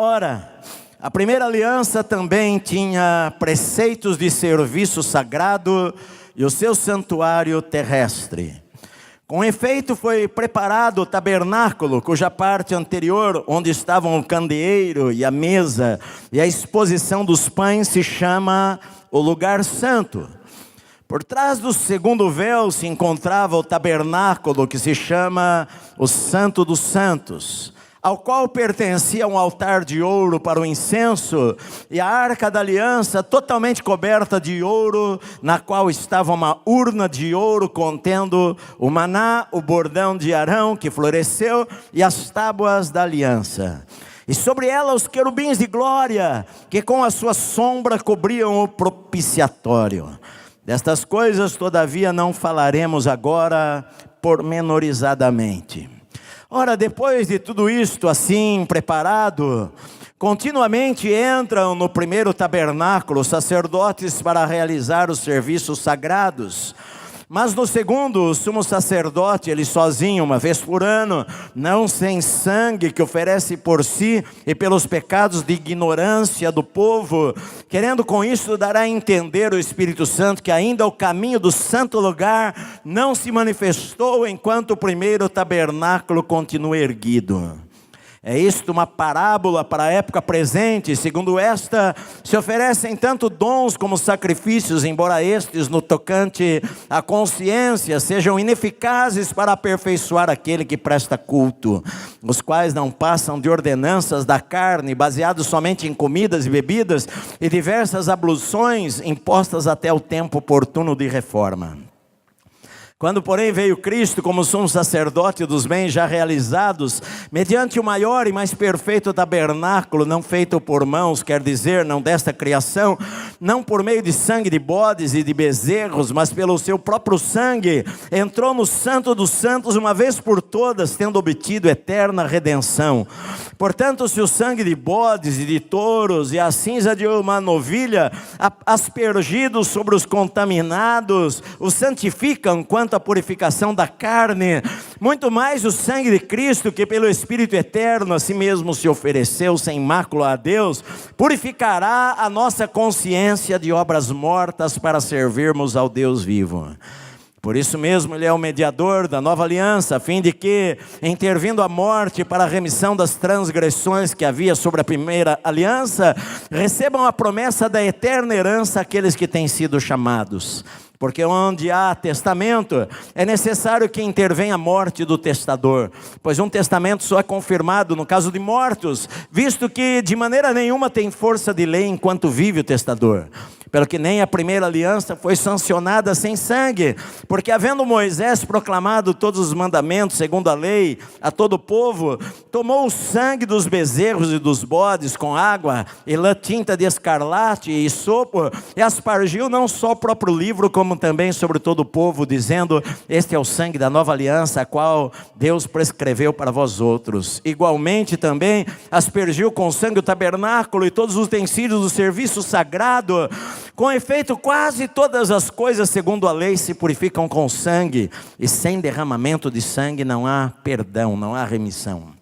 Ora, a primeira aliança também tinha preceitos de serviço sagrado e o seu santuário terrestre. Com efeito, foi preparado o tabernáculo, cuja parte anterior, onde estavam o candeeiro e a mesa e a exposição dos pães, se chama o lugar santo. Por trás do segundo véu se encontrava o tabernáculo, que se chama o Santo dos Santos, ao qual pertencia um altar de ouro para o incenso e a arca da aliança totalmente coberta de ouro, na qual estava uma urna de ouro contendo o maná, o bordão de Arão que floresceu e as tábuas da aliança. E sobre ela os querubins de glória, que com a sua sombra cobriam o propiciatório. Destas coisas, todavia, não falaremos agora pormenorizadamente. Ora, depois de tudo isto assim preparado, continuamente entram no primeiro tabernáculo sacerdotes para realizar os serviços sagrados. Mas no segundo, o sumo sacerdote, ele sozinho, uma vez por ano, não sem sangue, que oferece por si e pelos pecados de ignorância do povo, querendo com isso dar a entender o Espírito Santo que ainda o caminho do santo lugar não se manifestou enquanto o primeiro tabernáculo continua erguido. É isto uma parábola para a época presente. Segundo esta, se oferecem tanto dons como sacrifícios, embora estes, no tocante à consciência, sejam ineficazes para aperfeiçoar aquele que presta culto, os quais não passam de ordenanças da carne, baseados somente em comidas e bebidas, e diversas abluções impostas até o tempo oportuno de reforma. Quando, porém, veio Cristo como sumo sacerdote dos bens já realizados, mediante o maior e mais perfeito tabernáculo, não feito por mãos, quer dizer, não desta criação, não por meio de sangue de bodes e de bezerros, mas pelo seu próprio sangue, entrou no Santo dos Santos uma vez por todas, tendo obtido eterna redenção. Portanto, se o sangue de bodes e de touros e a cinza de uma novilha, aspergidos sobre os contaminados, os santificam quanto a purificação da carne, muito mais o sangue de Cristo, que pelo Espírito eterno a si mesmo se ofereceu sem mácula a Deus, purificará a nossa consciência de obras mortas para servirmos ao Deus vivo. Por isso mesmo ele é o mediador da nova aliança, a fim de que, intervindo a morte para a remissão das transgressões que havia sobre a primeira aliança, recebam a promessa da eterna herança aqueles que têm sido chamados. Porque onde há testamento, é necessário que intervenha a morte do testador, pois um testamento só é confirmado no caso de mortos, visto que de maneira nenhuma tem força de lei enquanto vive o testador. Pelo que nem a primeira aliança foi sancionada sem sangue, porque havendo Moisés proclamado todos os mandamentos segundo a lei a todo o povo, tomou o sangue dos bezerros e dos bodes com água e lã tinta de escarlate e sopo, e aspargiu não só o próprio livro, como também sobre todo o povo, dizendo: este é o sangue da nova aliança, a qual Deus prescreveu para vós outros. Igualmente também aspergiu com sangue o tabernáculo e todos os utensílios do serviço sagrado. Com efeito, quase todas as coisas segundo a lei se purificam com sangue, e sem derramamento de sangue não há perdão, não há remissão.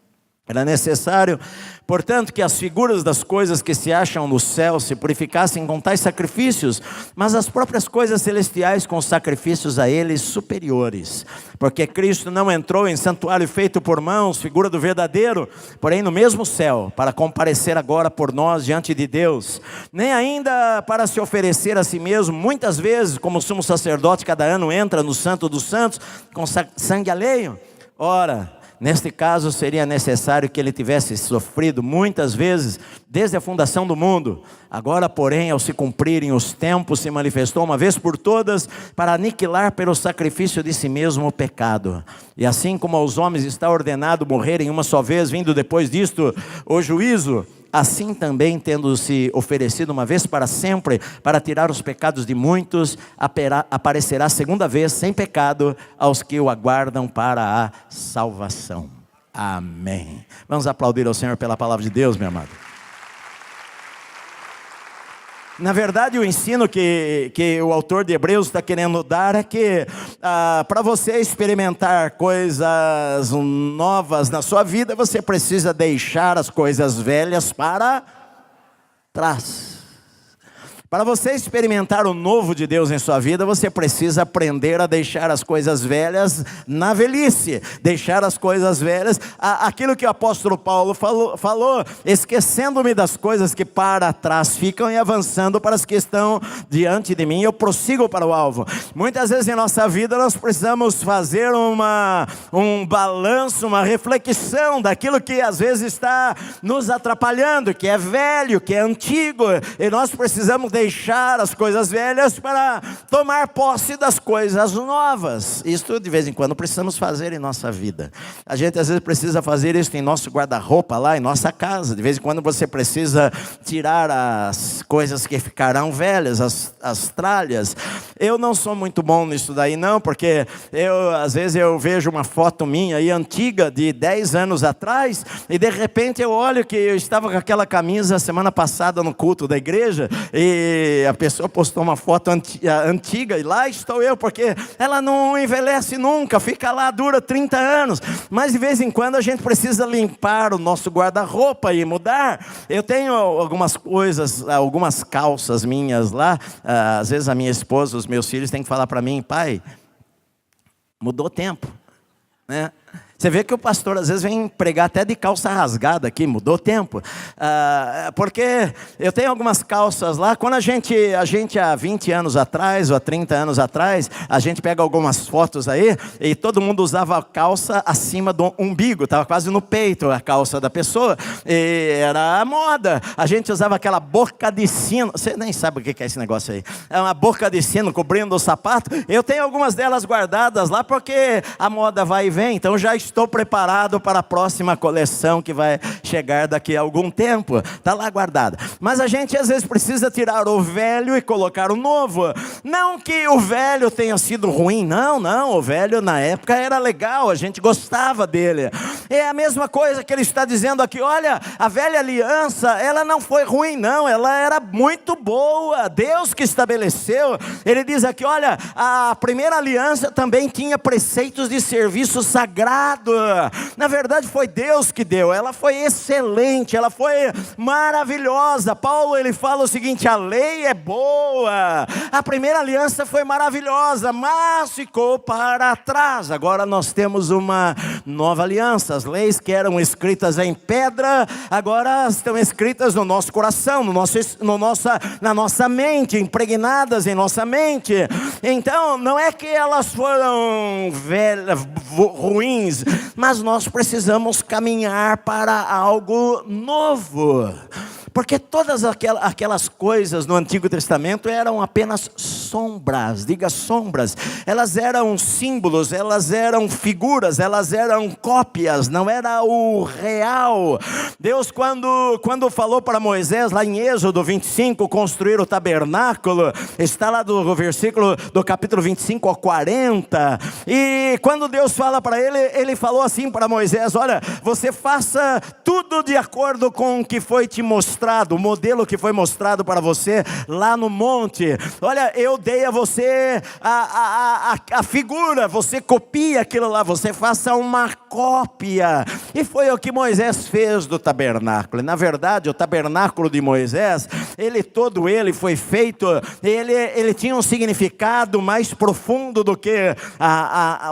Era necessário, portanto, que as figuras das coisas que se acham no céu se purificassem com tais sacrifícios, mas as próprias coisas celestiais com sacrifícios a eles superiores. Porque Cristo não entrou em santuário feito por mãos, figura do verdadeiro, porém no mesmo céu, para comparecer agora por nós diante de Deus, nem ainda para se oferecer a si mesmo. Muitas vezes, como sumo sacerdote, cada ano entra no Santo dos Santos com sangue alheio. Ora, neste caso seria necessário que ele tivesse sofrido muitas vezes desde a fundação do mundo. Agora, porém, ao se cumprirem os tempos, se manifestou uma vez por todas para aniquilar pelo sacrifício de si mesmo o pecado. E assim como aos homens está ordenado morrerem uma só vez, vindo depois disto o juízo, assim também, tendo se oferecido uma vez para sempre para tirar os pecados de muitos, aparecerá segunda vez sem pecado aos que o aguardam para a salvação. Amém. Vamos aplaudir ao Senhor pela palavra de Deus, meu amado. Na verdade, o ensino que o autor de Hebreus está querendo dar é que para você experimentar coisas novas na sua vida, você precisa deixar as coisas velhas para trás. Para você experimentar o novo de Deus em sua vida, você precisa aprender a deixar as coisas velhas na velhice. Deixar as coisas velhas, aquilo que o apóstolo Paulo falou, esquecendo-me das coisas que para trás ficam e avançando para as que estão diante de mim, eu prossigo para o alvo. Muitas vezes em nossa vida nós precisamos fazer um balanço, uma reflexão daquilo que às vezes está nos atrapalhando, que é velho, que é antigo, e nós precisamos deixar as coisas velhas para tomar posse das coisas novas. Isso de vez em quando precisamos fazer em nossa vida. A gente às vezes precisa fazer isso em nosso guarda-roupa lá, em nossa casa. De vez em quando você precisa tirar as coisas que ficarão velhas, as tralhas. Eu não sou muito bom nisso daí não, porque às vezes eu vejo uma foto minha aí antiga de 10 anos atrás, e de repente eu olho que eu estava com aquela camisa semana passada no culto da igreja, e a pessoa postou uma foto antiga, e lá estou eu, porque ela não envelhece nunca, fica lá, dura 30 anos, mas de vez em quando a gente precisa limpar o nosso guarda-roupa e mudar. Eu tenho algumas coisas, algumas calças minhas lá, às vezes a minha esposa, os meus filhos têm que falar para mim: pai, mudou o tempo, né? Você vê que o pastor às vezes vem pregar até de calça rasgada aqui, mudou o tempo. Porque eu tenho algumas calças lá, quando a gente há 20 anos atrás, ou há 30 anos atrás, a gente pega algumas fotos aí, e todo mundo usava a calça acima do umbigo, estava quase no peito a calça da pessoa, e era a moda. A gente usava aquela boca de sino, você nem sabe o que é esse negócio aí, é uma boca de sino cobrindo o sapato. Eu tenho algumas delas guardadas lá, porque a moda vai e vem, então já estou preparado para a próxima coleção que vai chegar daqui a algum tempo. Está lá guardada. Mas a gente às vezes precisa tirar o velho e colocar o novo. Não que o velho tenha sido ruim, não. O velho na época era legal, a gente gostava dele. É a mesma coisa que ele está dizendo aqui: olha, a velha aliança, ela não foi ruim não, ela era muito boa, Deus que estabeleceu. Ele diz aqui: olha, a primeira aliança também tinha preceitos de serviço sagrado. Na verdade foi Deus que deu, ela foi excelente, ela foi maravilhosa. Paulo ele fala o seguinte: a lei é boa, a primeira aliança foi maravilhosa, mas ficou para trás. Agora nós temos uma nova aliança. As leis que eram escritas em pedra, agora estão escritas no nosso coração, na nossa mente, impregnadas em nossa mente. Então não é que elas foram ruins, mas nós precisamos caminhar para algo novo. Porque todas aquelas coisas no Antigo Testamento eram apenas sombras, diga sombras. Elas eram símbolos, elas eram figuras, elas eram cópias, não era o real. Deus quando falou para Moisés, lá em Êxodo 25, construir o tabernáculo, está lá do versículo do capítulo 25 ao 40, e quando Deus fala para ele, ele falou assim para Moisés: olha, você faça tudo de acordo com o que foi te mostrado, o modelo que foi mostrado para você lá no monte. Olha, eu dei a você a figura, você copia aquilo lá, você faça uma cópia. E foi o que Moisés fez do tabernáculo. Na verdade, o tabernáculo de Moisés, todo ele foi feito, ele tinha um significado mais profundo do que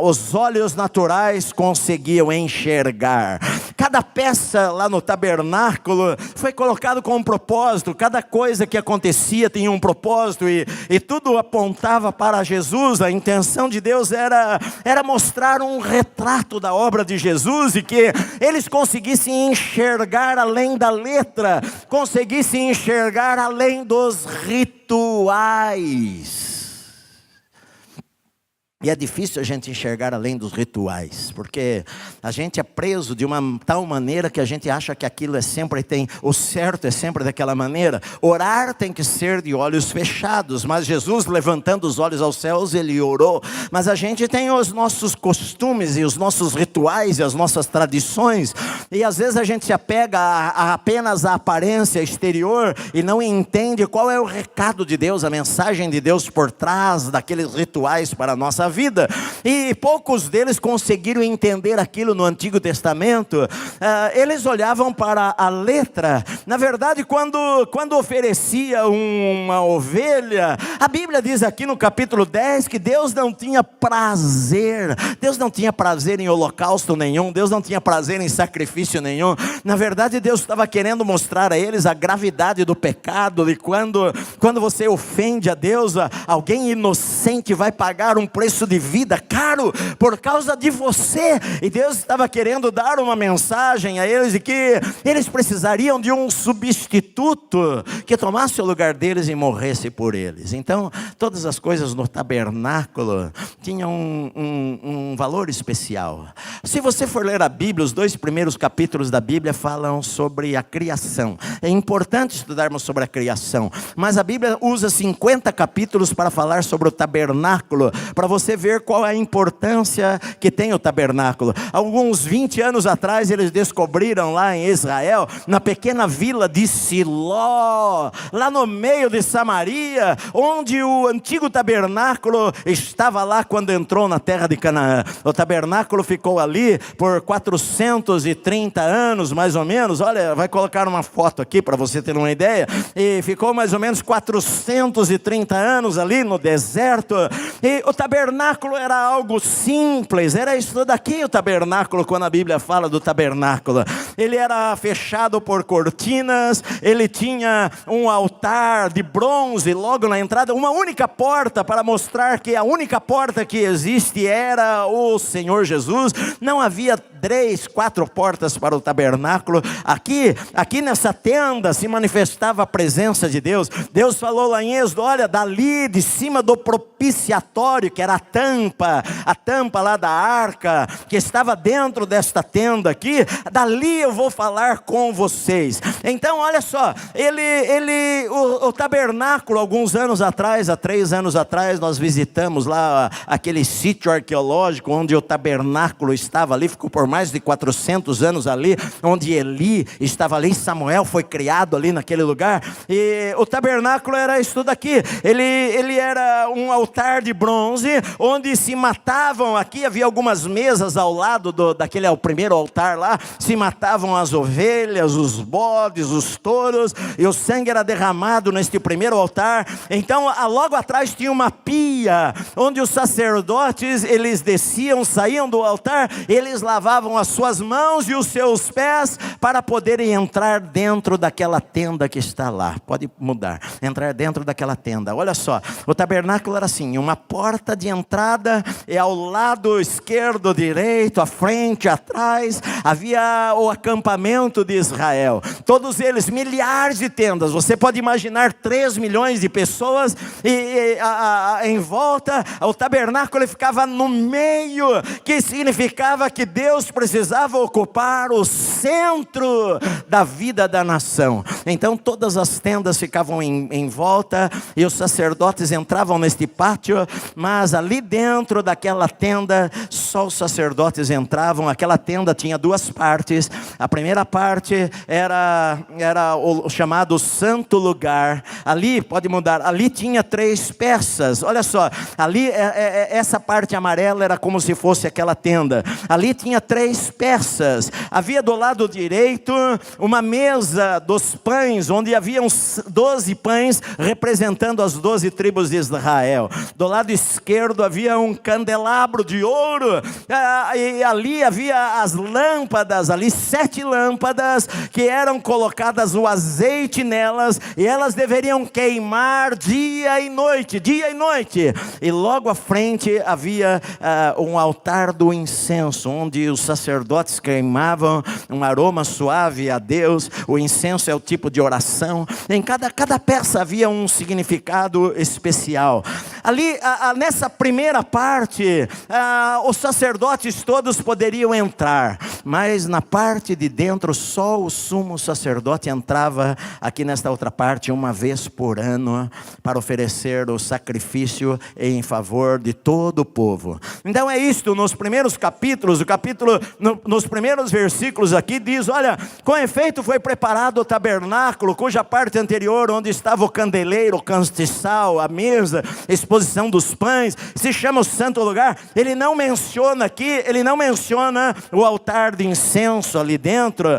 os olhos naturais conseguiam enxergar. Cada peça lá no tabernáculo foi colocado com um propósito, cada coisa que acontecia tinha um propósito, e tudo apontava para Jesus. A intenção de Deus era mostrar um retrato da obra de Jesus, e que eles conseguissem enxergar além da letra, conseguissem enxergar além dos rituais. E é difícil a gente enxergar além dos rituais, porque a gente é preso de uma tal maneira que a gente acha que aquilo o certo é sempre daquela maneira. Orar tem que ser de olhos fechados, mas Jesus, levantando os olhos aos céus, ele orou. Mas a gente tem os nossos costumes e os nossos rituais e as nossas tradições, e às vezes a gente se apega apenas à aparência exterior e não entende qual é o recado de Deus, a mensagem de Deus por trás daqueles rituais para a nossa vida. E poucos deles conseguiram entender aquilo no Antigo Testamento. Eles olhavam para a letra. Na verdade, quando oferecia uma ovelha, a Bíblia diz aqui no capítulo 10 que Deus não tinha prazer. Deus não tinha prazer em holocausto nenhum. Deus não tinha prazer em sacrifício nenhum. Na verdade, Deus estava querendo mostrar a eles a gravidade do pecado. E quando você ofende a Deus, alguém inocente vai pagar um preço de vida caro por causa de você. E Deus estava querendo dar uma mensagem a eles de que eles precisariam de um substituto que tomasse o lugar deles e morresse por eles. Então, todas as coisas no tabernáculo tinham um valor especial. Se você for ler a Bíblia, os 2 primeiros capítulos da Bíblia falam sobre a criação. É importante estudarmos sobre a criação, mas a Bíblia usa 50 capítulos para falar sobre o tabernáculo, para você ver qual é a importância que tem o tabernáculo. Alguns 20 anos atrás, eles descobriram lá em Israel, na pequena vila de Siló, lá no meio de Samaria, onde o antigo tabernáculo estava lá quando entrou na terra de Canaã. O tabernáculo ficou ali por 430 anos, mais ou menos. Olha, vai colocar uma foto aqui para você ter uma ideia. E ficou mais ou menos 430 anos ali no deserto. E o tabernáculo era algo simples. Era isso daqui o tabernáculo, quando a Bíblia fala do tabernáculo. Ele era fechado por cortinas. Ele tinha um altar de bronze logo na entrada. Uma única porta para mostrar que a única porta que existe era o Senhor Jesus. Não havia 3, 4 portas para o tabernáculo. Aqui nessa tenda se manifestava a presença de Deus. Deus falou lá em Êxodo: olha, dali de cima do propiciatório, que era a tampa lá da arca, que estava dentro desta tenda aqui, dali eu vou falar com vocês. Então olha só, o tabernáculo, alguns anos atrás, há 3 anos atrás, nós visitamos lá aquele sítio arqueológico onde o tabernáculo estava ali, ficou por mais de 400 anos ali, onde Eli estava ali, Samuel foi criado ali naquele lugar. E o tabernáculo era isso daqui. Ele era um altar de bronze, onde se matavam, aqui havia algumas mesas ao lado daquele primeiro altar lá, se matavam as ovelhas, os bodes, os touros, e o sangue era derramado neste primeiro altar. Então logo atrás tinha uma pia, onde os sacerdotes, eles desciam, saíam do altar, eles lavavam as suas mãos e os seus pés, para poderem entrar dentro daquela tenda que está lá. Pode mudar, entrar dentro daquela tenda. Olha só, o tabernáculo era assim, uma porta de entrada, e ao lado esquerdo, direito, à frente, atrás, havia o acampamento de Israel. Todos eles, milhares de tendas. Você pode imaginar 3 milhões de pessoas, e em volta, o tabernáculo ficava no meio, que significava que Deus precisava ocupar o centro da vida da nação. Então todas as tendas ficavam em volta, e os sacerdotes entravam neste pátio, mas ali dentro daquela tenda, só os sacerdotes entravam. Aquela tenda tinha 2 partes. A primeira parte era o chamado santo lugar. Ali, pode mudar, ali tinha 3 peças. Olha só, ali essa parte amarela era como se fosse aquela tenda. Ali tinha 3 peças. Havia do lado direito uma mesa dos pães, onde haviam 12 pães representando as 12 tribos de Israel. Do lado esquerdo havia um candelabro de ouro, e ali havia as lâmpadas, ali 7 lâmpadas, que eram colocadas o azeite nelas, e elas deveriam queimar dia e noite. E logo à frente havia um altar do incenso, onde os sacerdotes queimavam um aroma suave a Deus. O incenso é o tipo de oração. Em cada peça havia um significado especial. Ali, nessa primeira parte, os sacerdotes todos poderiam entrar, mas na parte de dentro só o sumo sacerdote entrava aqui nesta outra parte uma vez por ano para oferecer o sacrifício em favor de todo o povo. Então é isto, nos primeiros capítulos, nos primeiros versículos aqui diz, olha, com efeito foi preparado o tabernáculo, cuja parte anterior, onde estava o candeleiro, o castiçal, a mesa, a exposição dos pães, se chama o santo lugar. Ele não menciona aqui, ele não menciona o altar de incenso ali dentro,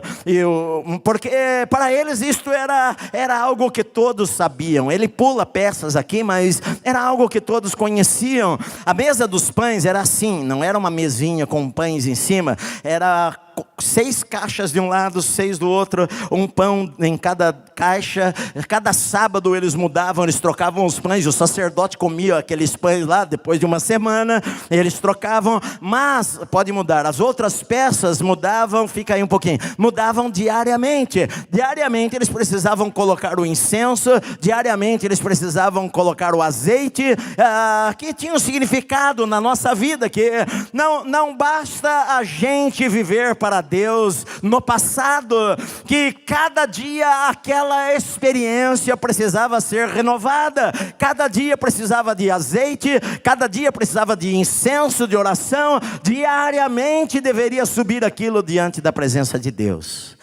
porque para eles isto era algo que todos sabiam. Ele pula peças aqui, mas era algo que todos conheciam. A mesa dos pães era assim, não era uma mesinha com pães em cima, era 6 caixas de um lado, 6 do outro, um pão em cada caixa. Cada sábado eles mudavam, eles trocavam os pães. O sacerdote comia aqueles pães lá, depois de uma semana, eles trocavam. Mas, pode mudar, as outras peças mudavam, fica aí um pouquinho, mudavam diariamente. Diariamente eles precisavam colocar o incenso, diariamente eles precisavam colocar o azeite, que tinha um significado na nossa vida, que não basta a gente viver para Deus no passado, que cada dia aquela experiência precisava ser renovada, cada dia precisava de azeite, cada dia precisava de incenso, de oração, diariamente deveria subir aquilo diante da presença de Deus.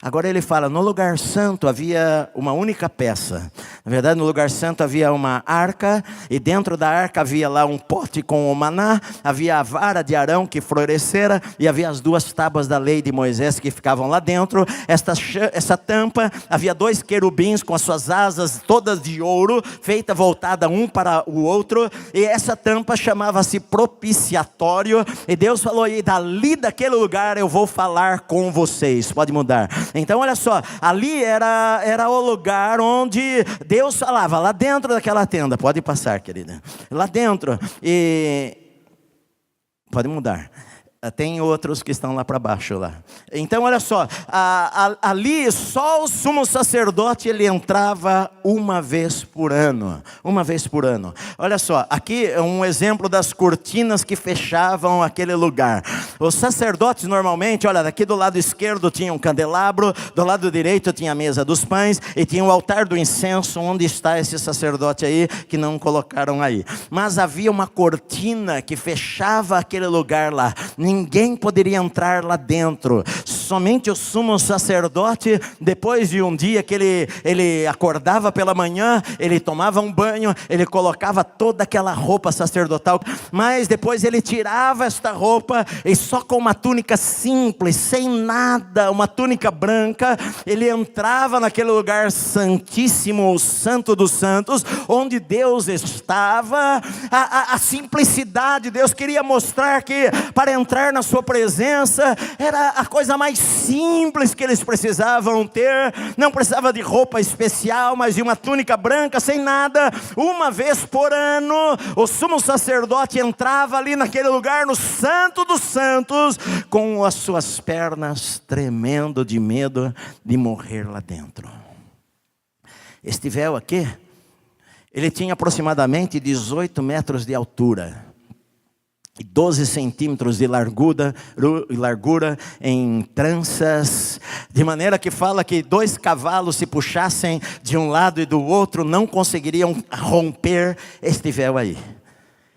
Agora ele fala, no lugar santo havia uma única peça. Na verdade, no lugar santo havia uma arca, e dentro da arca havia lá um pote com o maná, havia a vara de Arão que florescera, e havia as 2 tábuas da lei de Moisés que ficavam lá dentro. Essa tampa, havia 2 querubins com as suas asas todas de ouro, feita voltada um para o outro, e essa tampa chamava-se propiciatório, e Deus falou, e dali daquele lugar eu vou falar com vocês. Pode mudar. Então olha só, ali era o lugar onde Deus falava, lá dentro daquela tenda. Pode passar, querida. Lá dentro, e pode mudar. Tem outros que estão lá para baixo lá. Então olha só, ali só o sumo sacerdote ele entrava uma vez por ano. Uma vez por ano. Olha só, aqui é um exemplo das cortinas que fechavam aquele lugar. Os sacerdotes normalmente, olha, daqui do lado esquerdo tinha um candelabro, do lado direito tinha a mesa dos pães, e tinha o altar do incenso. Onde está esse sacerdote aí que não colocaram aí? Mas havia uma cortina que fechava aquele lugar lá. Ninguém poderia entrar lá dentro. Somente o sumo sacerdote, depois de um dia que ele acordava pela manhã, ele tomava um banho, ele colocava toda aquela roupa sacerdotal, mas depois ele tirava esta roupa, e só com uma túnica simples, sem nada, uma túnica branca, ele entrava naquele lugar santíssimo, o santo dos santos, onde Deus estava. A simplicidade, Deus queria mostrar que para entrar na sua presença era a coisa mais simples que eles precisavam ter. Não precisava de roupa especial, mas de uma túnica branca, sem nada. Uma vez por ano o sumo sacerdote entrava ali naquele lugar, no santo dos santos, com as suas pernas tremendo de medo de morrer lá dentro. Este véu aqui, ele tinha aproximadamente 18 metros de altura, 12 centímetros de largura em tranças, de maneira que fala que 2 cavalos se puxassem de um lado e do outro, não conseguiriam romper este véu aí.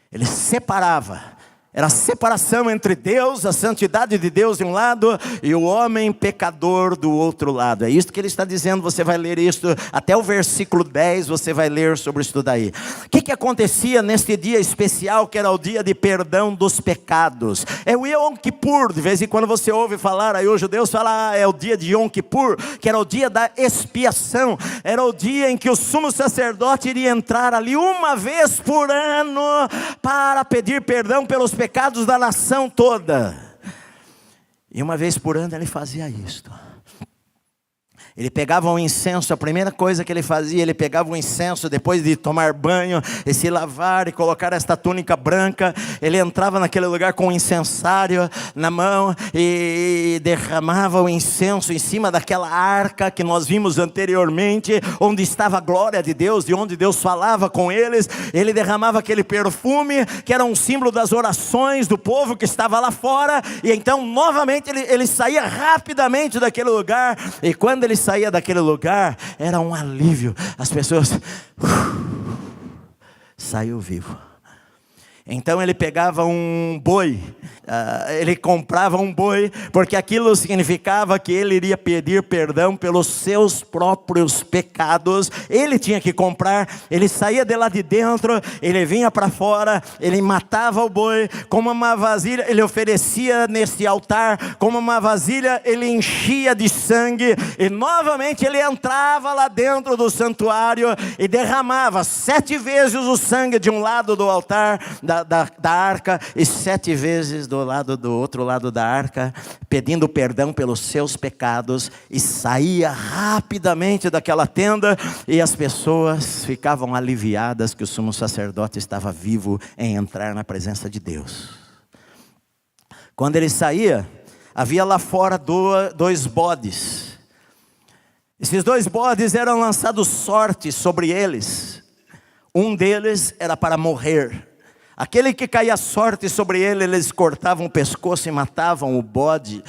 Ele separava. Era a separação entre Deus, a santidade de Deus de um lado, e o homem pecador do outro lado. É isso que ele está dizendo. Você vai ler isso até o versículo 10, você vai ler sobre isso daí. O que acontecia neste dia especial, que era o dia de perdão dos pecados? É o Yom Kippur. De vez em quando você ouve falar, aí os judeus falam, é o dia de Yom Kippur, que era o dia da expiação. Era o dia em que o sumo sacerdote iria entrar ali uma vez por ano para pedir perdão pelos pecados da nação toda. E uma vez por ano ele fazia isto. Ele pegava um incenso, a primeira coisa que ele fazia, ele pegava um incenso depois de tomar banho e se lavar e colocar esta túnica branca. Ele entrava naquele lugar com um incensário na mão e derramava o incenso em cima daquela arca que nós vimos anteriormente, onde estava a glória de Deus, de onde Deus falava com eles. Ele derramava aquele perfume que era um símbolo das orações do povo que estava lá fora. E então novamente ele saía rapidamente daquele lugar, e quando ele saía daquele lugar, era um alívio. As pessoas saiu vivo. Então ele pegava um boi, ele comprava um boi, porque aquilo significava que ele iria pedir perdão pelos seus próprios pecados. Ele tinha que comprar, ele saía de lá de dentro, ele vinha para fora, ele matava o boi, como uma vasilha, ele oferecia nesse altar, como uma vasilha, ele enchia de sangue, e novamente ele entrava lá dentro do santuário, e derramava 7 vezes o sangue de um lado do altar, da arca, e 7 vezes do outro lado da arca, pedindo perdão pelos seus pecados, e saía rapidamente daquela tenda, e as pessoas ficavam aliviadas que o sumo sacerdote estava vivo em entrar na presença de Deus. Quando ele saía, havia lá fora 2 bodes. Esses 2 bodes eram lançados sortes sobre eles. Um deles era para morrer. Aquele que caía sorte sobre ele, eles cortavam o pescoço e matavam o bode,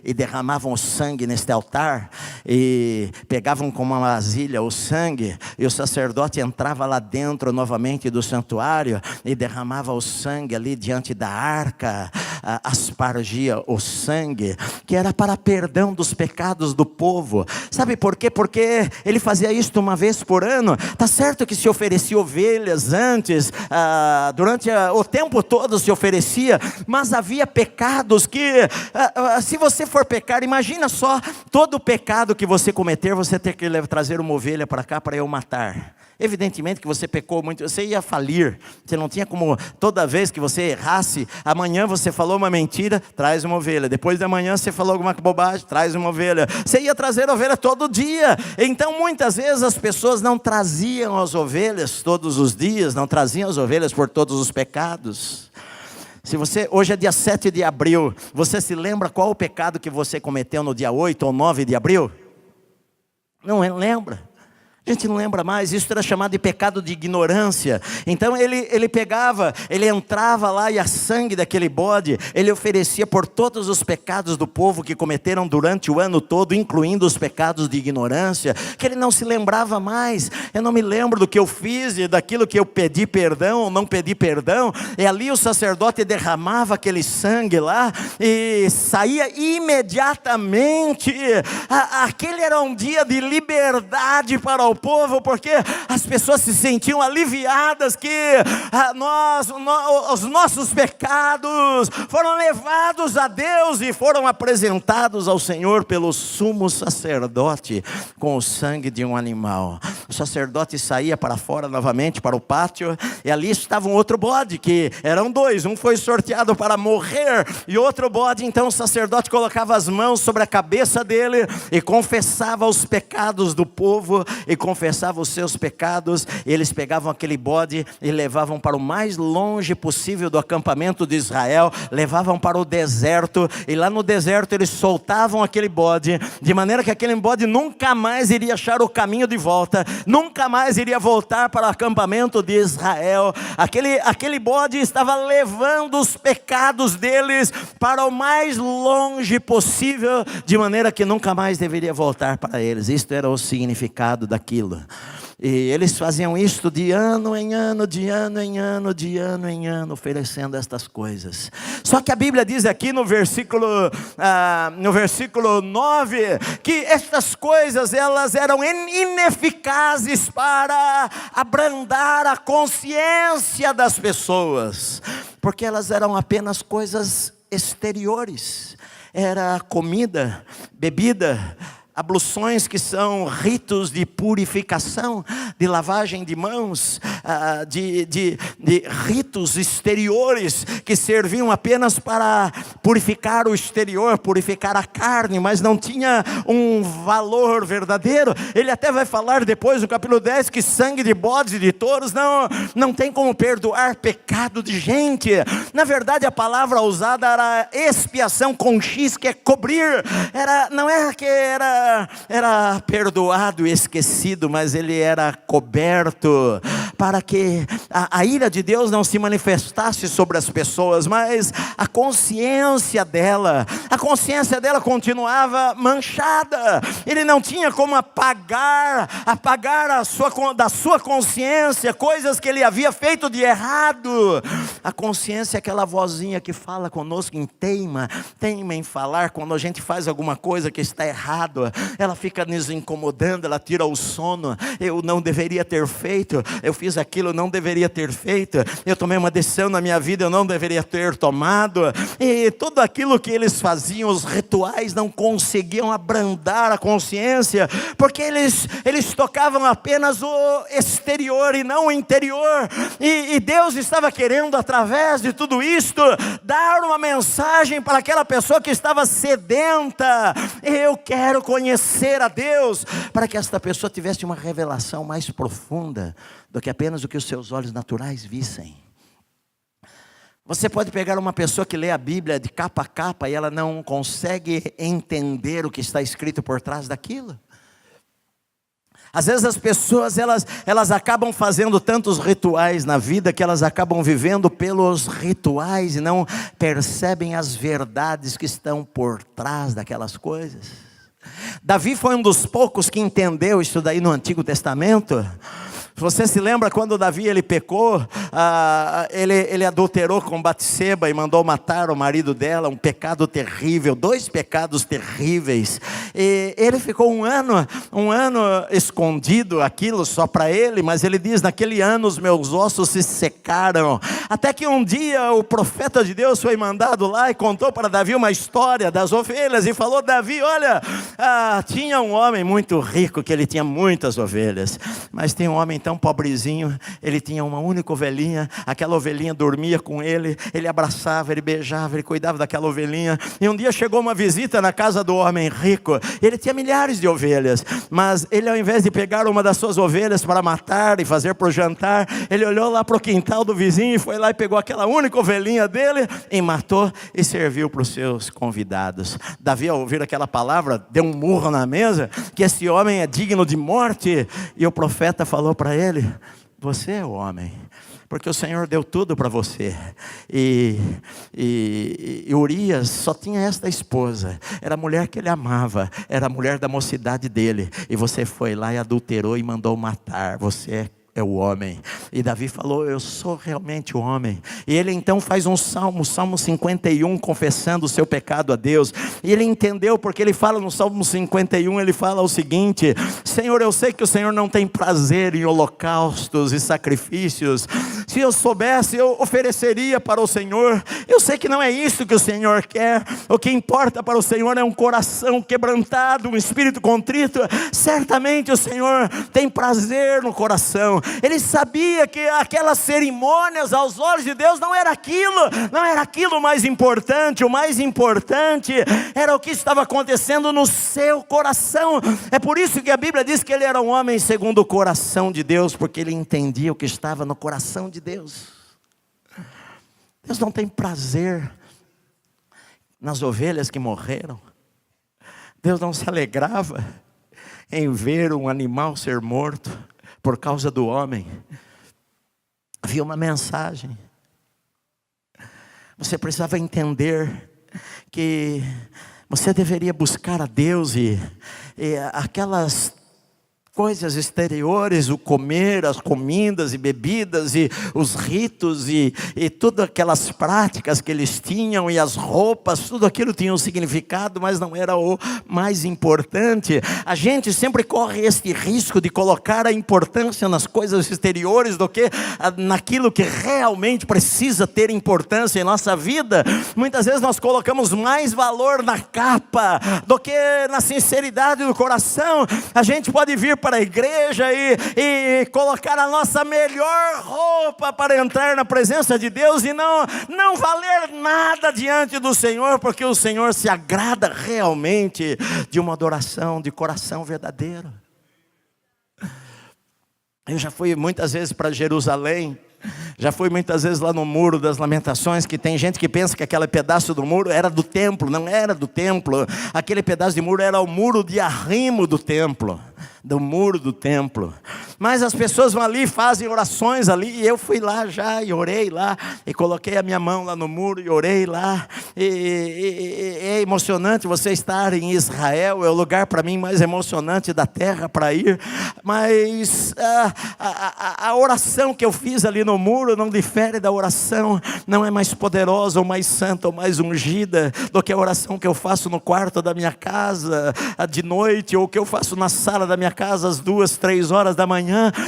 e derramavam o sangue neste altar, e pegavam com uma vasilha o sangue, e o sacerdote entrava lá dentro novamente do santuário, e derramava o sangue ali diante da arca, aspargia o sangue, que era para perdão dos pecados do povo. Sabe por quê? Porque ele fazia isto uma vez por ano. Está certo que se oferecia ovelhas antes, durante o tempo todo se oferecia, mas havia pecados que, se você for pecar, imagina só, todo pecado que você cometer, você ter que trazer uma ovelha para cá para eu matar. Evidentemente que você pecou muito, você ia falir, você não tinha como, toda vez que você errasse, amanhã você falou uma mentira, traz uma ovelha, depois de amanhã você falou alguma bobagem, traz uma ovelha, você ia trazer ovelha todo dia. Então muitas vezes as pessoas não traziam as ovelhas todos os dias, não traziam as ovelhas por todos os pecados. Se você, hoje é dia 7 de abril, você se lembra qual o pecado que você cometeu no dia 8 ou 9 de abril? Não lembra? A gente não lembra mais. Isso era chamado de pecado de ignorância. Então ele pegava, ele entrava lá, e a sangue daquele bode, ele oferecia por todos os pecados do povo que cometeram durante o ano todo, incluindo os pecados de ignorância, que ele não se lembrava mais. Eu não me lembro do que eu fiz, e daquilo que eu pedi perdão ou não pedi perdão. E ali o sacerdote derramava aquele sangue lá, e saía imediatamente. Aquele era um dia de liberdade para o povo, porque as pessoas se sentiam aliviadas que os nossos pecados foram levados a Deus e foram apresentados ao Senhor pelo sumo sacerdote com o sangue de um animal. O sacerdote saía para fora novamente, para o pátio, e ali estava um outro bode, que eram 2, um foi sorteado para morrer, e outro bode. Então o sacerdote colocava as mãos sobre a cabeça dele e confessava os pecados do povo, e confessava os seus pecados. Eles pegavam aquele bode e levavam para o mais longe possível do acampamento de Israel, levavam para o deserto, e lá no deserto eles soltavam aquele bode, de maneira que aquele bode nunca mais iria achar o caminho de volta, nunca mais iria voltar para o acampamento de Israel. Aquele bode estava levando os pecados deles para o mais longe possível, de maneira que nunca mais deveria voltar para eles. Isto era o significado daquilo. E eles faziam isto de ano em ano, de ano em ano, de ano em ano, oferecendo estas coisas. Só que a Bíblia diz aqui no versículo 9, que estas coisas, elas eram ineficazes para abrandar a consciência das pessoas, porque elas eram apenas coisas exteriores. Era comida, bebida, abluções, que são ritos de purificação, de lavagem de mãos, de ritos exteriores que serviam apenas para purificar o exterior, purificar a carne, mas não tinha um valor verdadeiro. Ele até vai falar depois no capítulo 10 que sangue de bodes e de touros não tem como perdoar pecado de gente. Na verdade, a palavra usada era expiação com X, que é cobrir. Não era que era perdoado e esquecido, mas ele era coberto, para que a ira de Deus não se manifestasse sobre as pessoas, mas a consciência dela continuava manchada. Ele não tinha como apagar da sua consciência coisas que ele havia feito de errado. A consciência é aquela vozinha que fala conosco, teima em falar quando a gente faz alguma coisa que está errado. Ela fica nos incomodando, ela tira o sono. Eu não deveria ter feito, eu fiz aquilo, não deveria ter feito, eu tomei uma decisão na minha vida, eu não deveria ter tomado. E tudo aquilo que eles faziam, os rituais, não conseguiam abrandar a consciência, porque eles tocavam apenas o exterior e não o interior. E Deus estava querendo, através de tudo isto, dar uma mensagem para aquela pessoa que estava sedenta. Eu quero conhecer a Deus, para que esta pessoa tivesse uma revelação mais profunda do que apenas o que os seus olhos naturais vissem. Você pode pegar uma pessoa que lê a Bíblia de capa a capa e ela não consegue entender o que está escrito por trás daquilo. Às vezes as pessoas elas acabam fazendo tantos rituais na vida que elas acabam vivendo pelos rituais e não percebem as verdades que estão por trás daquelas coisas. Davi foi um dos poucos que entendeu isso daí no Antigo Testamento. Você se lembra quando Davi ele pecou, ele adulterou com Batseba e mandou matar o marido dela, um pecado terrível, 2 pecados terríveis. E ele ficou um ano escondido aquilo só para ele, mas ele diz: naquele ano os meus ossos se secaram. Até que um dia o profeta de Deus foi mandado lá e contou para Davi uma história das ovelhas e falou: Davi, olha, tinha um homem muito rico que ele tinha muitas ovelhas, mas tem um homem tão pobrezinho, ele tinha uma única ovelhinha, aquela ovelhinha dormia com ele, ele abraçava, ele beijava, ele cuidava daquela ovelhinha. E um dia chegou uma visita na casa do homem rico, ele tinha milhares de ovelhas, mas ele, ao invés de pegar uma das suas ovelhas para matar e fazer para o jantar, ele olhou lá para o quintal do vizinho e foi lá e pegou aquela única ovelhinha dele e matou e serviu para os seus convidados. Davi, ao ouvir aquela palavra, deu um murro na mesa, que esse homem é digno de morte. E o profeta falou para ele: você é o homem, porque o Senhor deu tudo para você. E Urias só tinha esta esposa, era a mulher que ele amava, era a mulher da mocidade dele, e você foi lá e adulterou e mandou matar. Você é o homem. E Davi falou: eu sou realmente o homem. E ele então faz um salmo, Salmo 51, confessando o seu pecado a Deus. E ele entendeu, porque ele fala no Salmo 51, ele fala o seguinte: Senhor, eu sei que o Senhor não tem prazer em holocaustos e sacrifícios. Se eu soubesse, eu ofereceria para o Senhor. Eu sei que não é isso que o Senhor quer. O que importa para o Senhor é um coração quebrantado, um espírito contrito. Certamente o Senhor tem prazer no coração. Ele sabia que aquelas cerimônias aos olhos de Deus não era aquilo mais importante. O mais importante era o que estava acontecendo no seu coração. É por isso que a Bíblia diz que ele era um homem segundo o coração de Deus, porque ele entendia o que estava no coração de Deus. Deus não tem prazer nas ovelhas que morreram. Deus não se alegrava em ver um animal ser morto por causa do homem. Havia uma mensagem. Você precisava entender que você deveria buscar a Deus e aquelas coisas exteriores, o comer, as comidas e bebidas e os ritos e todas aquelas práticas que eles tinham e as roupas, tudo aquilo tinha um significado, mas não era o mais importante. A gente sempre corre este risco de colocar a importância nas coisas exteriores do que naquilo que realmente precisa ter importância em nossa vida. Muitas vezes nós colocamos mais valor na capa do que na sinceridade do coração. A gente pode vir para a igreja e colocar a nossa melhor roupa para entrar na presença de Deus e não valer nada diante do Senhor, porque o Senhor se agrada realmente de uma adoração de coração verdadeiro. Eu já fui muitas vezes para Jerusalém, já fui muitas vezes lá no Muro das Lamentações, que tem gente que pensa que aquele pedaço do muro era do templo. Não era do templo, aquele pedaço de muro era o muro de arrimo do templo, do muro do templo. Mas as pessoas vão ali, fazem orações ali, e eu fui lá já e orei lá, e coloquei a minha mão lá no muro e orei lá, e é emocionante você estar em Israel, é o lugar para mim mais emocionante da terra para ir, mas a oração que eu fiz ali no muro não difere da oração, não é mais poderosa, ou mais santa, ou mais ungida, do que a oração que eu faço no quarto da minha casa, de noite, ou que eu faço na sala da minha casa, às 2, 3 horas da manhã.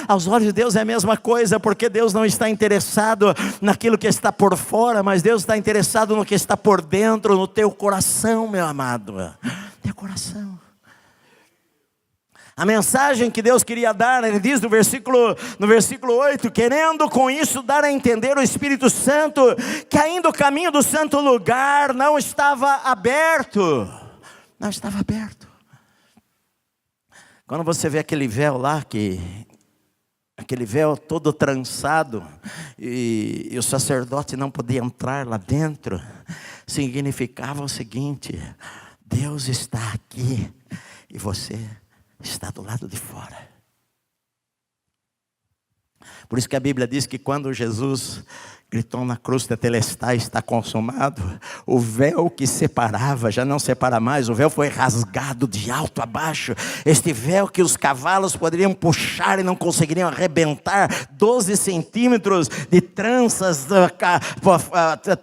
Aos olhos de Deus é a mesma coisa, porque Deus não está interessado naquilo que está por fora, mas Deus está interessado no que está por dentro, no teu coração, meu amado, teu coração. A mensagem que Deus queria dar, ele diz no versículo 8, querendo com isso dar a entender o Espírito Santo, que ainda o caminho do santo lugar não estava aberto. Não estava aberto. Quando você vê aquele véu lá, aquele véu todo trançado, e o sacerdote não podia entrar lá dentro, significava o seguinte: Deus está aqui, e você está do lado de fora. Por isso que a Bíblia diz que quando Jesus gritou na cruz: Tetelestai, está consumado, o véu que separava já não separa mais, o véu foi rasgado de alto a baixo. Este véu que os cavalos poderiam puxar e não conseguiriam arrebentar, 12 centímetros de tranças,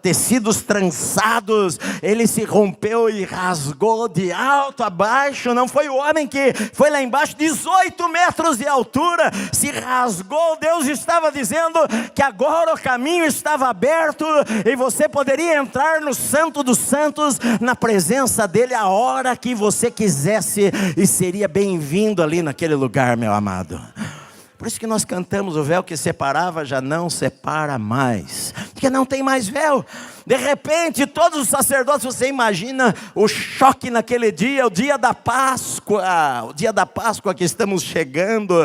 tecidos trançados, ele se rompeu e rasgou de alto a baixo. Não foi o homem que foi lá embaixo, 18 metros de altura, se rasgou. Deus estava dizendo que agora o caminho estava aberto e você poderia entrar no Santo dos Santos, na presença dele, a hora que você quisesse, e seria bem-vindo ali naquele lugar, meu amado. Por isso que nós cantamos: o véu que separava já não separa mais, porque não tem mais véu. De repente, todos os sacerdotes, você imagina o choque naquele dia, o dia da Páscoa que estamos chegando,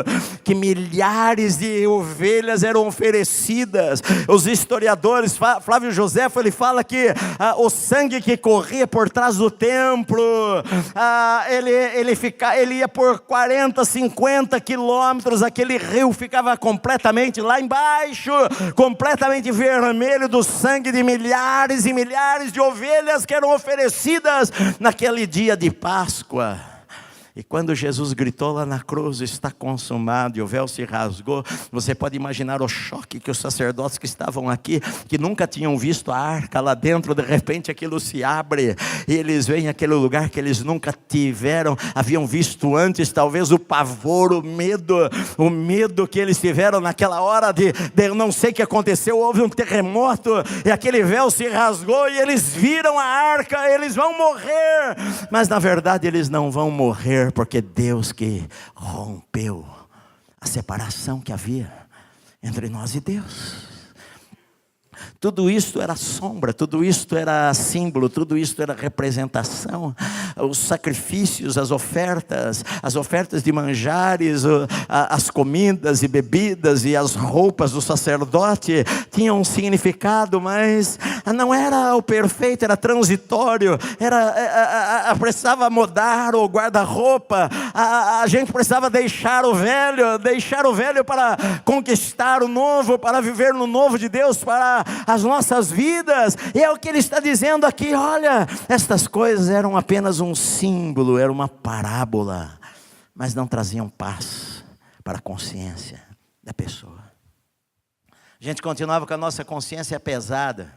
que milhares de ovelhas eram oferecidas. Os historiadores, Flávio Joséfo, ele fala que o sangue que corria por trás do templo, ele ia por 40, 50 quilômetros, aquele rio ficava completamente lá embaixo, completamente vermelho do sangue de milhares e milhares de ovelhas que eram oferecidas naquele dia de Páscoa. E quando Jesus gritou lá na cruz: está consumado, e o véu se rasgou, você pode imaginar o choque que os sacerdotes que estavam aqui, que nunca tinham visto a arca lá dentro, de repente aquilo se abre, e eles veem aquele lugar que eles nunca haviam visto antes. Talvez o pavor, o medo que eles tiveram naquela hora de eu não sei o que aconteceu, houve um terremoto, e aquele véu se rasgou, e eles viram a arca, eles vão morrer, mas na verdade eles não vão morrer, porque Deus que rompeu a separação que havia entre nós e Deus. Tudo isto era sombra, tudo isto era símbolo, tudo isto era representação. Os sacrifícios, as ofertas de manjares, as comidas e bebidas e as roupas do sacerdote tinham um significado, mas não era o perfeito, era transitório, precisava mudar o guarda-roupa, a gente precisava deixar o velho para conquistar o novo, para viver no novo de Deus, para as nossas vidas. E é o que ele está dizendo aqui: olha, estas coisas eram apenas um símbolo, era uma parábola, mas não traziam paz para a consciência da pessoa. A gente continuava com a nossa consciência pesada,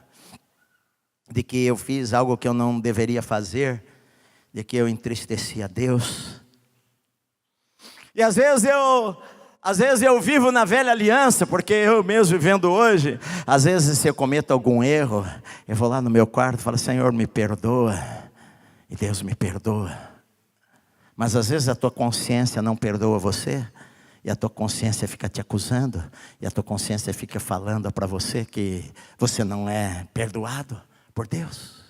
de que eu fiz algo que eu não deveria fazer, de que eu entristeci a Deus. E às vezes eu vivo na velha aliança, porque eu mesmo vivendo hoje, às vezes se eu cometo algum erro, eu vou lá no meu quarto e falo: Senhor, me perdoa. E Deus me perdoa. Mas às vezes a tua consciência não perdoa você, e a tua consciência fica te acusando, e a tua consciência fica falando para você que você não é perdoado por Deus.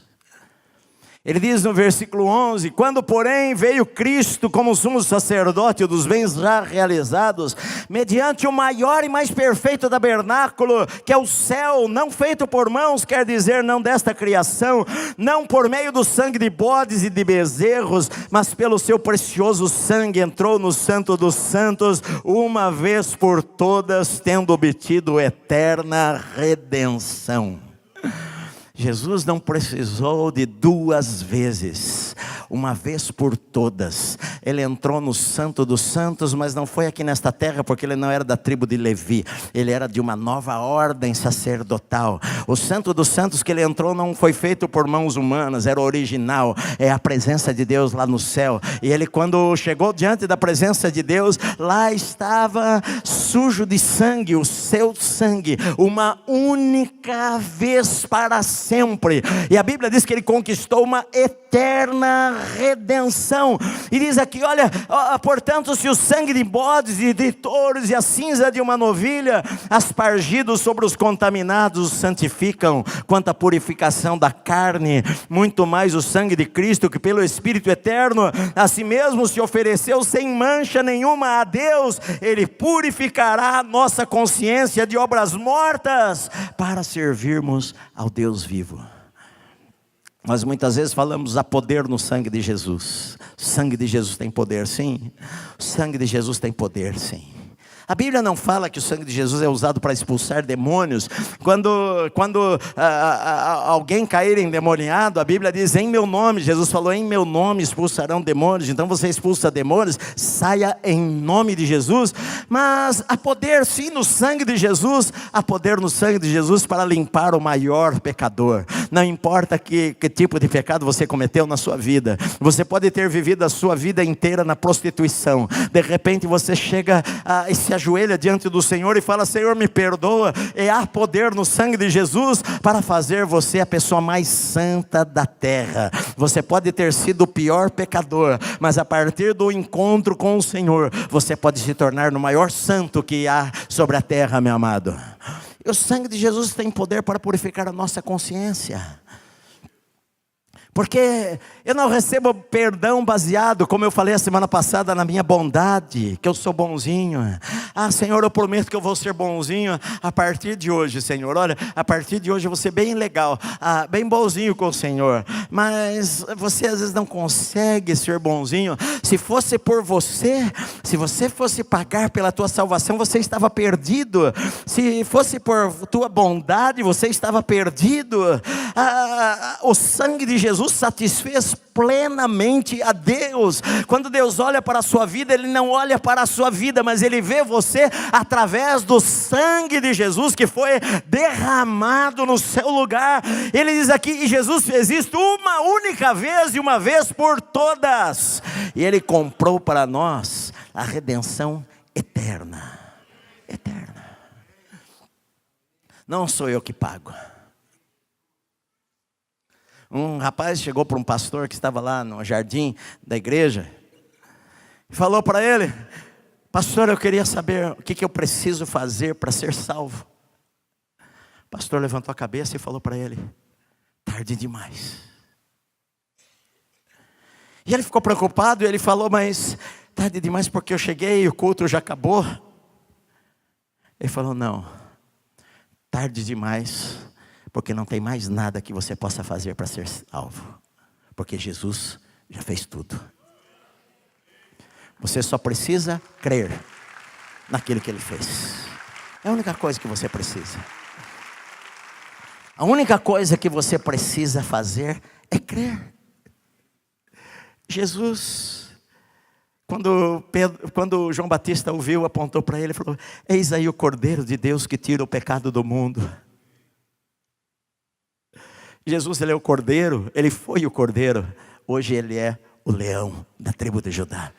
Ele diz no versículo 11: quando porém veio Cristo como sumo sacerdote dos bens já realizados, mediante o maior e mais perfeito tabernáculo, que é o céu, não feito por mãos, quer dizer, não desta criação, não por meio do sangue de bodes e de bezerros, mas pelo seu precioso sangue, entrou no santo dos santos, uma vez por todas, tendo obtido eterna redenção. Jesus não precisou de duas vezes, uma vez por todas. Ele entrou no Santo dos Santos, mas não foi aqui nesta terra, porque ele não era da tribo de Levi, ele era de uma nova ordem sacerdotal. O Santo dos Santos que ele entrou não foi feito por mãos humanas, era o original, é a presença de Deus lá no céu. E ele, quando chegou diante da presença de Deus, lá estava sujo de sangue, o seu sangue, uma única vez para sempre. E a Bíblia diz que ele conquistou uma eterna redenção. E diz aqui, olha, portanto, se o sangue de bodes e de touros e a cinza de uma novilha aspargidos sobre os contaminados santificam, quanto à purificação da carne, muito mais o sangue de Cristo, que pelo Espírito eterno a si mesmo se ofereceu sem mancha nenhuma a Deus, ele purificará a nossa consciência de obras mortas para servirmos ao Deus vivo. Nós muitas vezes falamos há poder no sangue de Jesus. O sangue de Jesus tem poder, sim. O sangue de Jesus tem poder, sim. A Bíblia não fala que o sangue de Jesus é usado para expulsar demônios. Quando alguém cair endemoniado, a Bíblia diz, em meu nome, Jesus falou, em meu nome expulsarão demônios. Então você expulsa demônios, saia em nome de Jesus. Mas há poder sim no sangue de Jesus, há poder no sangue de Jesus para limpar o maior pecador. Não importa que tipo de pecado você cometeu na sua vida. Você pode ter vivido a sua vida inteira na prostituição. De repente você chega e se ajoelha diante do Senhor e fala, Senhor, me perdoa. E há poder no sangue de Jesus para fazer você a pessoa mais santa da terra. Você pode ter sido o pior pecador, mas a partir do encontro com o Senhor, você pode se tornar no maior santo que há sobre a terra, meu amado. E o sangue de Jesus tem poder para purificar a nossa consciência. Porque eu não recebo perdão baseado, como eu falei a semana passada, na minha bondade, que eu sou bonzinho. Senhor, eu prometo que eu vou ser bonzinho a partir de hoje, Senhor. Olha, a partir de hoje eu vou ser bem legal, bem bonzinho com o Senhor. Mas você às vezes não consegue ser bonzinho. Se fosse por você, se você fosse pagar pela tua salvação, você estava perdido. Se fosse por tua bondade, você estava perdido. O sangue de Jesus satisfez plenamente a Deus. Quando Deus olha para a sua vida, Ele não olha para a sua vida, mas Ele vê você através do sangue de Jesus que foi derramado no seu lugar. Ele diz aqui, e Jesus fez isto uma única vez e uma vez por todas. E Ele comprou para nós a redenção eterna. Eterna. Não sou eu que pago. Um rapaz chegou para um pastor que estava lá no jardim da igreja e falou para ele, pastor, eu queria saber o que eu preciso fazer para ser salvo. O pastor levantou a cabeça e falou para ele, tarde demais. E ele ficou preocupado e ele falou, mas tarde demais porque eu cheguei e o culto já acabou. Ele falou, não, tarde demais porque não tem mais nada que você possa fazer para ser salvo. Porque Jesus já fez tudo. Você só precisa crer naquilo que Ele fez. É a única coisa que você precisa. A única coisa que você precisa fazer é crer. Jesus, quando João Batista ouviu, apontou para ele e falou, eis aí o Cordeiro de Deus que tira o pecado do mundo. Jesus, Ele é o Cordeiro, Ele foi o Cordeiro, hoje Ele é o leão da tribo de Judá.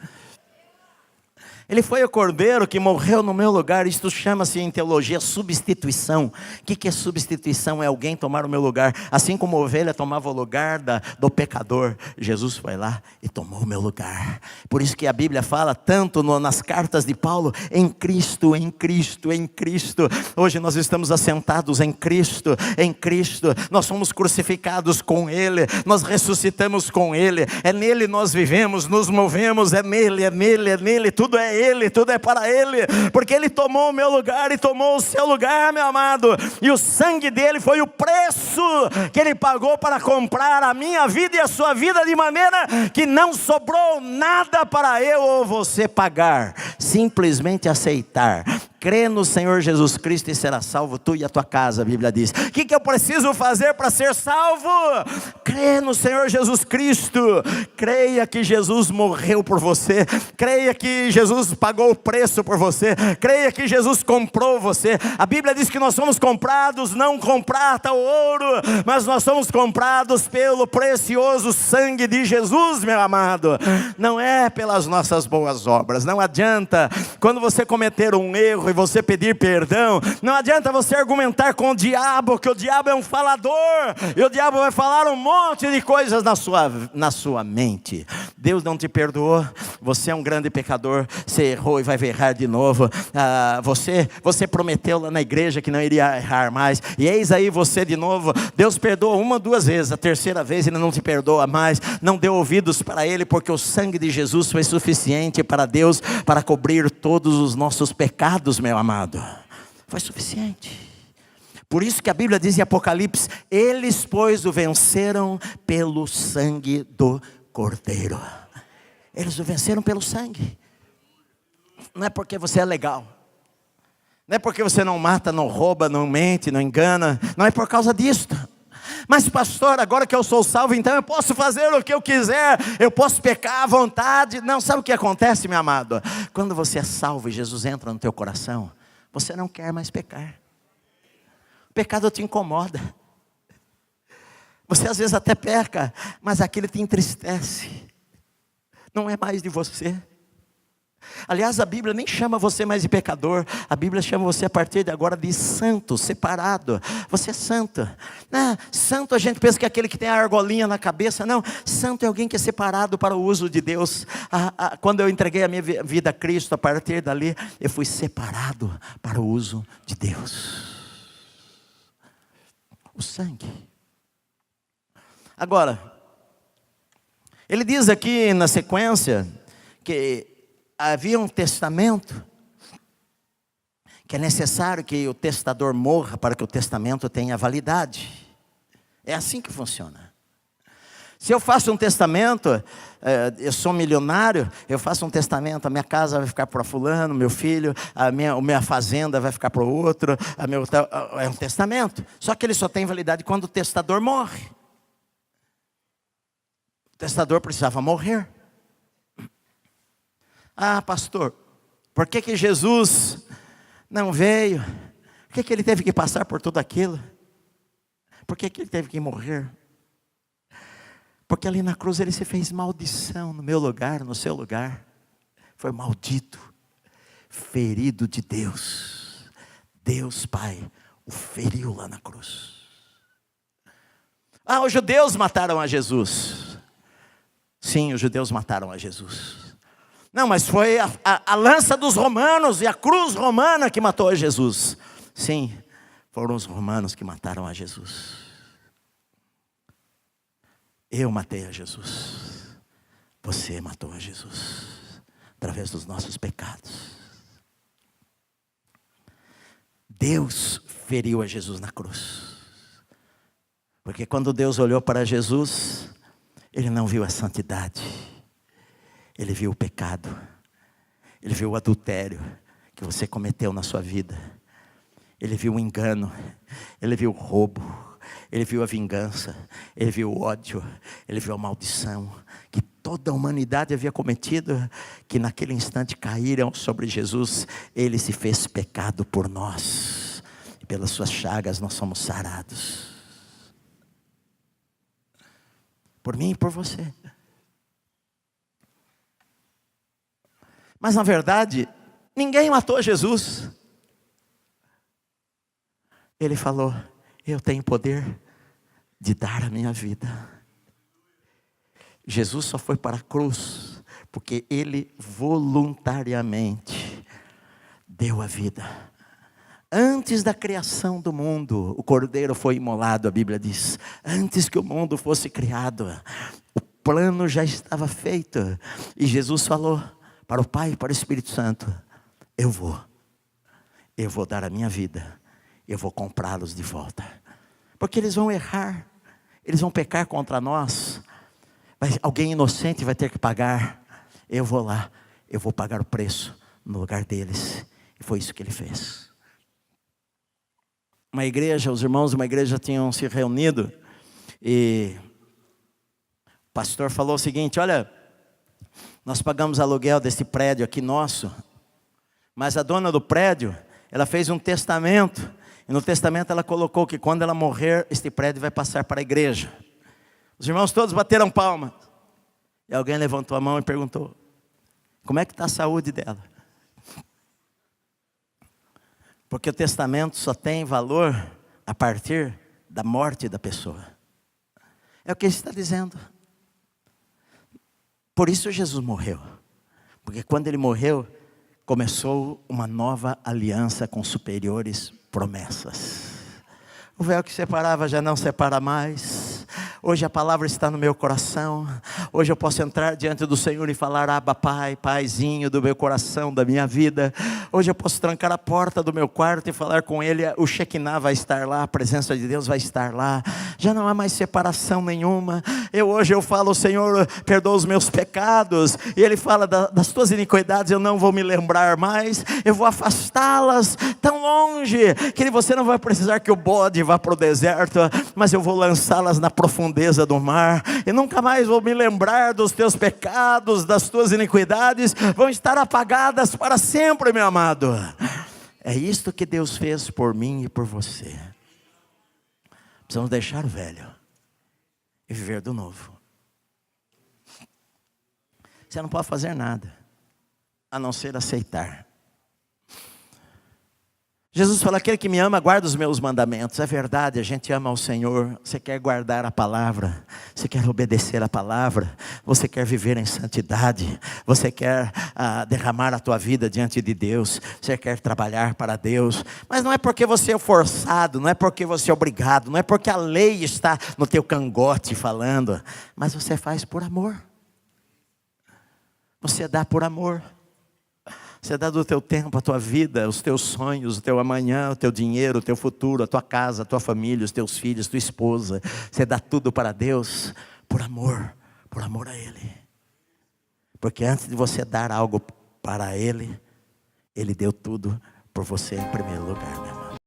Ele foi o cordeiro que morreu no meu lugar. Isto chama-se em teologia substituição. O que é substituição? É alguém tomar o meu lugar. Assim como a ovelha tomava o lugar do pecador, Jesus foi lá e tomou o meu lugar. Por isso que a Bíblia fala tanto nas cartas de Paulo, em Cristo, em Cristo, em Cristo. Hoje nós estamos assentados em Cristo, em Cristo. Nós somos crucificados com Ele, nós ressuscitamos com Ele. É nele nós vivemos, nos movemos, é nele, é nele, é nele. Tudo é Ele, tudo é para Ele, porque Ele tomou o meu lugar e tomou o seu lugar, meu amado, e o sangue dele foi o preço que Ele pagou para comprar a minha vida e a sua vida, de maneira que não sobrou nada para eu ou você pagar, simplesmente aceitar. Crê no Senhor Jesus Cristo e será salvo tu e a tua casa, a Bíblia diz. O que eu preciso fazer para ser salvo? Crê no Senhor Jesus Cristo. Creia que Jesus morreu por você. Creia que Jesus pagou o preço por você. Creia que Jesus comprou você. A Bíblia diz que nós somos comprados não com prata ou ouro, mas nós somos comprados pelo precioso sangue de Jesus, meu amado. Não é pelas nossas boas obras. Não adianta quando você cometer um erro e você pedir perdão, não adianta você argumentar com o diabo, que o diabo é um falador, e o diabo vai falar um monte de coisas na sua mente. Deus não te perdoou, você é um grande pecador, você errou e vai errar de novo. Você prometeu lá na igreja que não iria errar mais, e eis aí você de novo. Deus perdoa uma, duas vezes, a terceira vez Ele não te perdoa mais. Não dê ouvidos para Ele, porque o sangue de Jesus foi suficiente para Deus, para cobrir todos os nossos pecados, meu amado. Foi suficiente. Por isso que a Bíblia diz em Apocalipse: eles, pois, o venceram pelo sangue do Cordeiro. Eles o venceram pelo sangue. Não é porque você é legal, não é porque você não mata, não rouba, não mente, não engana. Não é por causa disso. Mas pastor, agora que eu sou salvo, então eu posso fazer o que eu quiser, eu posso pecar à vontade. Não, sabe o que acontece, meu amado? Quando você é salvo e Jesus entra no teu coração, você não quer mais pecar. O pecado te incomoda. Você às vezes até peca, mas aquilo te entristece. Não é mais de você. Aliás, a Bíblia nem chama você mais de pecador. A Bíblia chama você a partir de agora de santo, separado. Você é santo. Não, santo a gente pensa que é aquele que tem a argolinha na cabeça. Não, santo é alguém que é separado para o uso de Deus. Quando eu entreguei a minha vida a Cristo, a partir dali eu fui separado para o uso de Deus. O sangue. Agora, ele diz aqui na sequência que havia um testamento, que é necessário que o testador morra para que o testamento tenha validade. É assim que funciona. Se eu faço um testamento, eu sou milionário, eu faço um testamento, a minha casa vai ficar para fulano, meu filho, a minha fazenda vai ficar para o outro, é um testamento. Só que ele só tem validade quando o testador morre. O testador precisava morrer. Ah, pastor, por que Jesus não veio? Por que Ele teve que passar por tudo aquilo? Por que Ele teve que morrer? Porque ali na cruz Ele se fez maldição no meu lugar, no seu lugar. Foi maldito, ferido de Deus. Deus Pai o feriu lá na cruz. Ah, os judeus mataram a Jesus. Sim, os judeus mataram a Jesus. Não, mas foi a lança dos romanos e a cruz romana que matou a Jesus. Sim, foram os romanos que mataram a Jesus. Eu matei a Jesus. Você matou a Jesus através dos nossos pecados. Deus feriu a Jesus na cruz. Porque quando Deus olhou para Jesus, Ele não viu a santidade. Ele viu o pecado. Ele viu o adultério que você cometeu na sua vida. Ele viu o engano. Ele viu o roubo. Ele viu a vingança. Ele viu o ódio. Ele viu a maldição que toda a humanidade havia cometido, que naquele instante caíram sobre Jesus. Ele se fez pecado por nós. E pelas suas chagas nós somos sarados. Por mim e por você. Mas na verdade, ninguém matou Jesus. Ele falou: eu tenho poder de dar a minha vida. Jesus só foi para a cruz porque ele voluntariamente deu a vida. Antes da criação do mundo, o Cordeiro foi imolado, a Bíblia diz. Antes que o mundo fosse criado, o plano já estava feito. E Jesus falou para o Pai e para o Espírito Santo: eu vou dar a minha vida, eu vou comprá-los de volta. Porque eles vão errar, eles vão pecar contra nós. Alguém inocente vai ter que pagar. Eu vou lá, eu vou pagar o preço no lugar deles. E foi isso que ele fez. Uma igreja, os irmãos de uma igreja tinham se reunido. E o pastor falou o seguinte: olha, nós pagamos aluguel desse prédio aqui nosso. Mas a dona do prédio, ela fez um testamento. E no testamento ela colocou que quando ela morrer, este prédio vai passar para a igreja. Os irmãos todos bateram palmas. E alguém levantou a mão e perguntou: como é que está a saúde dela? Porque o testamento só tem valor a partir da morte da pessoa. É o que ele está dizendo. Por isso Jesus morreu. Porque quando ele morreu, começou uma nova aliança com superiores promessas. O véu que separava já não separa mais. Hoje a palavra está no meu coração. Hoje eu posso entrar diante do Senhor e falar: Abba Pai, Paizinho do meu coração, da minha vida. Hoje eu posso trancar a porta do meu quarto e falar com Ele. O Shekinah vai estar lá, a presença de Deus vai estar lá. Já não há mais separação nenhuma. Hoje eu falo: Senhor, perdoa os meus pecados. E Ele fala: das tuas iniquidades eu não vou me lembrar mais. Eu vou afastá-las tão longe que você não vai precisar que o bode vá para o deserto, mas eu vou lançá-las na profundeza do mar. E nunca mais vou me lembrar dos teus pecados, das tuas iniquidades. Vão estar apagadas para sempre, meu amado. É isto que Deus fez por mim e por você. Precisamos deixar o velho e viver do novo. Você não pode fazer nada a não ser aceitar. Jesus fala: aquele que me ama guarda os meus mandamentos. É verdade, a gente ama ao Senhor. Você quer guardar a palavra, você quer obedecer a palavra, você quer viver em santidade, você quer derramar a tua vida diante de Deus, você quer trabalhar para Deus. Mas não é porque você é forçado, não é porque você é obrigado, não é porque a lei está no teu cangote falando, mas você faz por amor. Você dá por amor. Você dá do teu tempo, a tua vida, os teus sonhos, o teu amanhã, o teu dinheiro, o teu futuro, a tua casa, a tua família, os teus filhos, tua esposa. Você dá tudo para Deus por amor a Ele. Porque antes de você dar algo para Ele, Ele deu tudo por você em primeiro lugar, meu